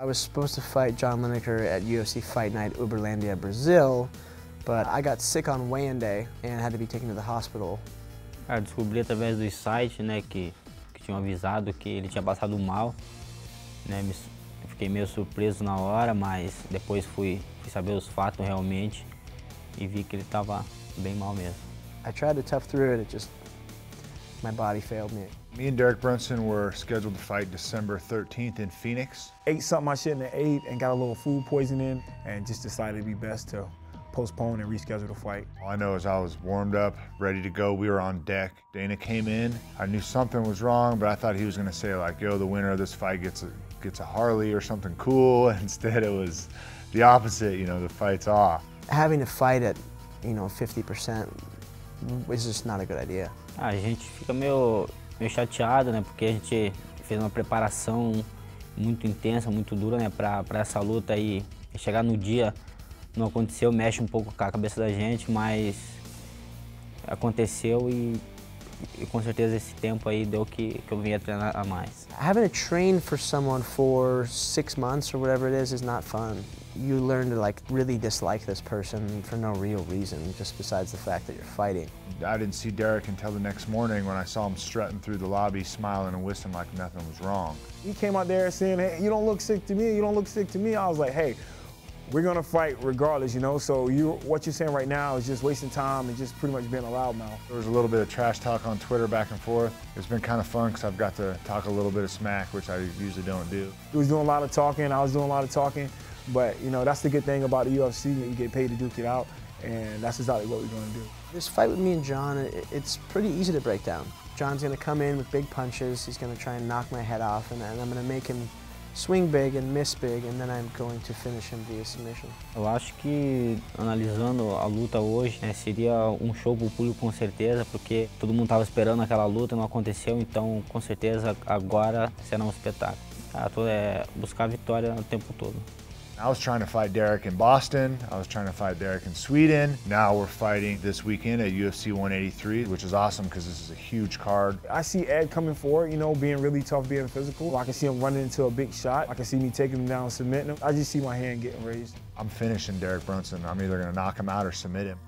I was supposed to fight John Lineker at UFC Fight Night Uberlândia, Brazil, but I got sick on weigh-in day and had to be taken to the hospital. Cara, descobri através do site, né, que tinham avisado que ele tinha passado mal, né, fiquei meio surpreso na hora, mas depois fui saber os fatos realmente e vi que ele estava bem mal mesmo. I tried to tough through it, my body failed me. Me and Derek Brunson were scheduled to fight December 13th in Phoenix. Ate something I shouldn't have ate and got a little food poisoning and just decided it'd be best to postpone and reschedule the fight. All I know is I was warmed up, ready to go. We were on deck. Dana came in. I knew something was wrong, but I thought he was gonna say like, yo, the winner of this fight gets a Harley or something cool. Instead it was the opposite, you know, the fight's off. Having to fight at, 50% is just not a good idea. A gente fica meio chateado, né, porque a gente fez uma preparação muito intensa, muito dura, né, para essa luta e chegar no dia não aconteceu, mexe um pouco com a cabeça da gente, mas aconteceu e com certeza esse tempo aí deu que eu vinha treinar a mais. Having to train for someone for 6 months or whatever it is not fun. You learn to really dislike this person for no real reason, just besides the fact that you're fighting. I didn't see Derek until the next morning when I saw him strutting through the lobby, smiling and whistling like nothing was wrong. He came out there saying, hey, you don't look sick to me, you don't look sick to me. I was like, hey, we're gonna fight regardless, so what you're saying right now is just wasting time and just pretty much being a loudmouth. There was a little bit of trash talk on Twitter back and forth. It's been kind of fun because I've got to talk a little bit of smack, which I usually don't do. He was doing a lot of talking, I was doing a lot of talking, but that's the good thing about the UFC, you get paid to duke it out, and that's exactly what we're gonna do. This fight with me and John, it's pretty easy to break down. John's gonna come in with big punches, he's gonna try and knock my head off, and I'm gonna make him swing big and miss big, and then I'm going to finish him via submission. Eu acho que, analisando a luta hoje, né, seria um show pro público com certeza, porque todo mundo estava esperando aquela luta, não aconteceu, então com certeza agora será um espetáculo. Buscar a vitória o tempo todo. I was trying to fight Derek in Boston. I was trying to fight Derek in Sweden. Now we're fighting this weekend at UFC 183, which is awesome because this is a huge card. I see Ed coming forward, being really tough, being physical. I can see him running into a big shot. I can see me taking him down, submitting him. I just see my hand getting raised. I'm finishing Derek Brunson. I'm either going to knock him out or submit him.